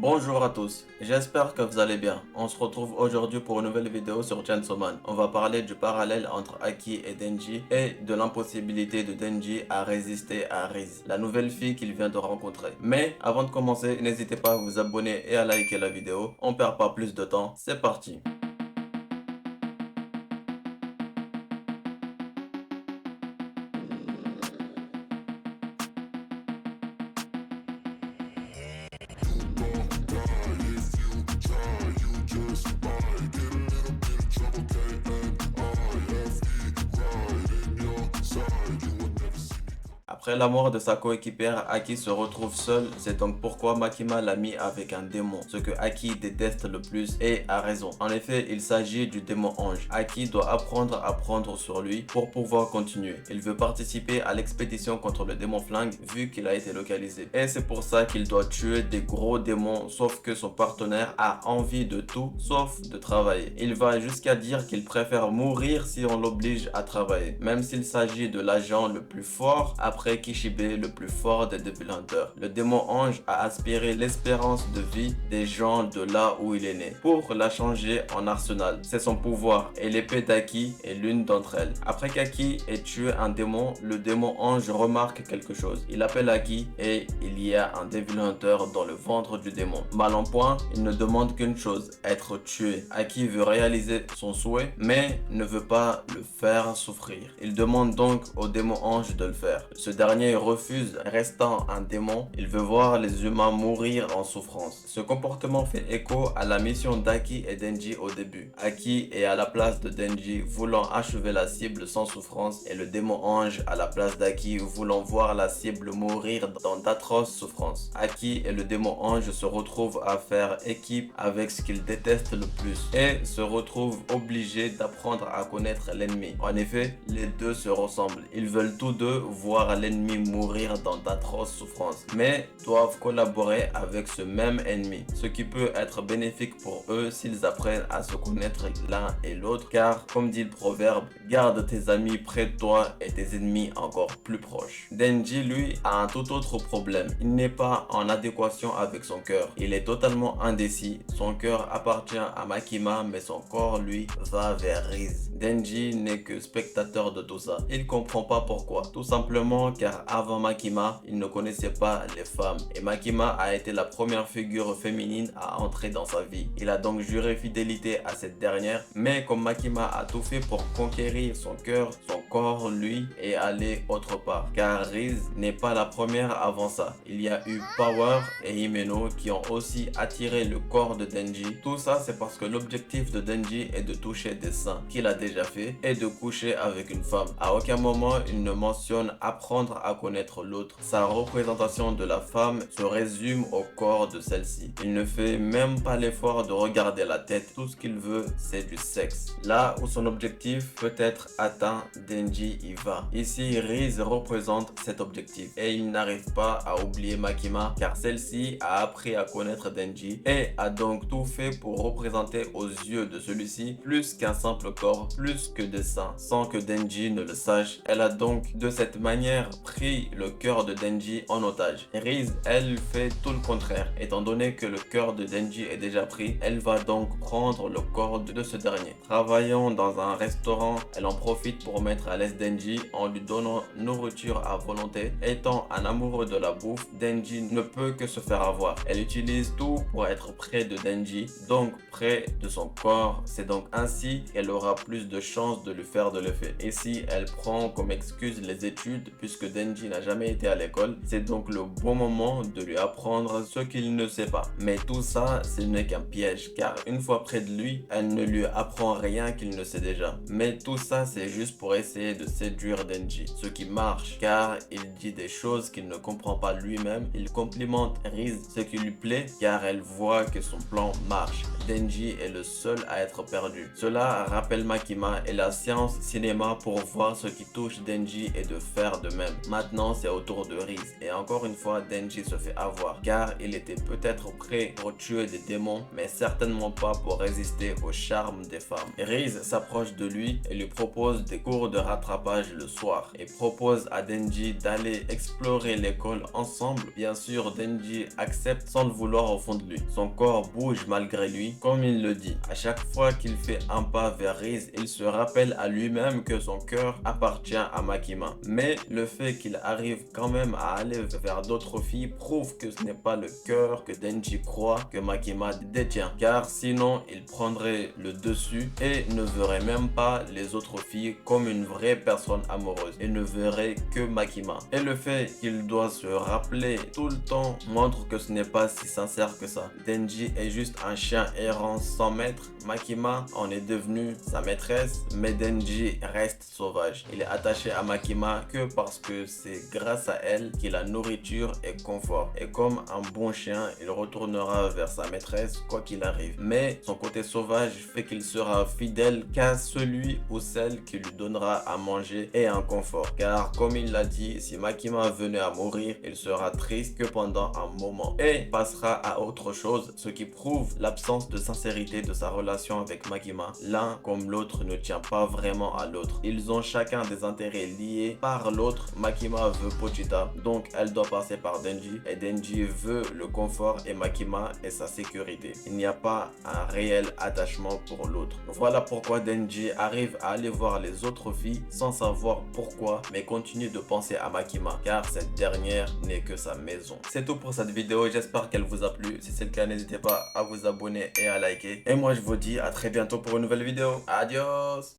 Bonjour à tous, j'espère que vous allez bien. On se retrouve aujourd'hui pour une nouvelle vidéo sur Chainsaw Man. On va parler du parallèle entre Aki et Denji et de l'impossibilité de Denji à résister à Riz, la nouvelle fille qu'il vient de rencontrer. Mais avant de commencer, n'hésitez pas à vous abonner et à liker la vidéo. On perd pas plus de temps, c'est parti. Après la mort de sa coéquipière, Aki se retrouve seul, c'est donc pourquoi Makima l'a mis avec un démon, ce que Aki déteste le plus et a raison. En effet, il s'agit du démon ange. Aki doit apprendre à prendre sur lui pour pouvoir continuer. Il veut participer à l'expédition contre le démon flingue vu qu'il a été localisé. Et c'est pour ça qu'il doit tuer des gros démons, sauf que son partenaire a envie de tout sauf de travailler. Il va jusqu'à dire qu'il préfère mourir si on l'oblige à travailler, même s'il s'agit de l'agent le plus fort après Kishibe, le plus fort des Devil Hunters. Le démon ange a aspiré l'espérance de vie des gens de là où il est né pour la changer en arsenal. C'est son pouvoir et l'épée d'Aki est l'une d'entre elles. Après qu'Aki ait tué un démon, le démon ange remarque quelque chose. Il appelle Aki et il y a un Devil Hunter dans le ventre du démon. Mal en point, il ne demande qu'une chose, être tué. Aki veut réaliser son souhait mais ne veut pas le faire souffrir. Il demande donc au démon ange de le faire. Ce dernier refuse, restant un démon. Il veut voir les humains mourir en souffrance. Ce comportement fait écho à la mission d'Aki et Denji au début. Aki est à la place de Denji voulant achever la cible sans souffrance et le démon ange à la place d'Aki voulant voir la cible mourir dans d'atroces souffrances. Aki et le démon ange se retrouvent à faire équipe avec ce qu'ils détestent le plus et se retrouvent obligés d'apprendre à connaître l'ennemi. En effet, les deux se ressemblent. Ils veulent tous deux voir l'ennemi mourir dans d'atroces souffrances, mais doivent collaborer avec ce même ennemi, ce qui peut être bénéfique pour eux s'ils apprennent à se connaître l'un et l'autre, car comme dit le proverbe, garde tes amis près de toi et tes ennemis encore plus proches. Denji lui a un tout autre problème, il n'est pas en adéquation avec son cœur, il est totalement indécis, son cœur appartient à Makima mais son corps lui va vers Riz. Denji n'est que spectateur de tout ça, il comprend pas pourquoi, tout simplement car avant Makima, il ne connaissait pas les femmes et Makima a été la première figure féminine à entrer dans sa vie. Il a donc juré fidélité à cette dernière, mais comme Makima a tout fait pour conquérir son cœur, son corps lui est allé autre part, car Riz n'est pas la première avant ça. Il y a eu Power et Himeno qui ont aussi attiré le corps de Denji. Tout ça c'est parce que l'objectif de Denji est de toucher des seins qu'il a déjà fait et de coucher avec une femme. À aucun moment il ne mentionne apprendre à connaître l'autre. Sa représentation de la femme se résume au corps de celle-ci. Il ne fait même pas l'effort de regarder la tête. Tout ce qu'il veut, c'est du sexe. Là où son objectif peut être atteint, Denji y va. Ici, Riz représente cet objectif et il n'arrive pas à oublier Makima car celle-ci a appris à connaître Denji et a donc tout fait pour représenter aux yeux de celui-ci plus qu'un simple corps, plus que des seins, sans que Denji ne le sache. Elle a donc de cette manière pris le cœur de Denji en otage. Riz, elle, fait tout le contraire. Étant donné que le cœur de Denji est déjà pris, elle va donc prendre le corps de ce dernier. Travaillant dans un restaurant, elle en profite pour mettre à l'aise Denji en lui donnant nourriture à volonté. Étant un amoureux de la bouffe, Denji ne peut que se faire avoir. Elle utilise tout pour être près de Denji, donc près de son corps. C'est donc ainsi qu'elle aura plus de chances de lui faire de l'effet. Et si elle prend comme excuse les études, puisque Denji n'a jamais été à l'école, c'est donc le bon moment de lui apprendre ce qu'il ne sait pas. Mais tout ça, ce n'est qu'un piège, car une fois près de lui, elle ne lui apprend rien qu'il ne sait déjà. Mais tout ça, c'est juste pour essayer de séduire Denji, ce qui marche, car il dit des choses qu'il ne comprend pas lui-même. Il complimente Riz, ce qui lui plaît, car elle voit que son plan marche. Denji est le seul à être perdu. Cela rappelle Makima et la séance cinéma pour voir ce qui touche Denji et de faire de même. Maintenant c'est au tour de Riz et encore une fois Denji se fait avoir car il était peut-être prêt pour tuer des démons mais certainement pas pour résister au charme des femmes. Riz s'approche de lui et lui propose des cours de rattrapage le soir et propose à Denji d'aller explorer l'école ensemble. Bien sûr Denji accepte sans le vouloir au fond de lui. Son corps bouge malgré lui comme il le dit. À chaque fois qu'il fait un pas vers Riz, il se rappelle à lui-même que son cœur appartient à Makima. Mais le fait qu'il arrive quand même à aller vers d'autres filles prouve que ce n'est pas le cœur que Denji croit que Makima détient. Car sinon il prendrait le dessus et ne verrait même pas les autres filles comme une vraie personne amoureuse et ne verrait que Makima. Et le fait qu'il doit se rappeler tout le temps montre que ce n'est pas si sincère que ça. Denji est juste un chien errant sans maître. Makima en est devenue sa maîtresse, mais Denji reste sauvage. Il est attaché à Makima que parce que c'est grâce à elle qu'il a nourriture et confort. Et comme un bon chien, il retournera vers sa maîtresse quoi qu'il arrive. Mais son côté sauvage fait qu'il sera fidèle qu'à celui ou celle qui lui donnera à manger et un confort. Car comme il l'a dit, si Makima venait à mourir, il sera triste que pendant un moment et passera à autre chose, ce qui prouve l'absence de sincérité de sa relation avec Makima. L'un comme l'autre ne tient pas vraiment à l'autre. Ils ont chacun des intérêts liés par l'autre. Makima veut Pochita, donc elle doit passer par Denji et Denji veut le confort et Makima et sa sécurité. Il n'y a pas un réel attachement pour l'autre. Voilà pourquoi Denji arrive à aller voir les autres filles sans savoir pourquoi, mais continue de penser à Makima car cette dernière n'est que sa maison. C'est tout pour cette vidéo, j'espère qu'elle vous a plu. Si c'est le cas, n'hésitez pas à vous abonner et à liker. Et moi je vous dis à très bientôt pour une nouvelle vidéo. Adios!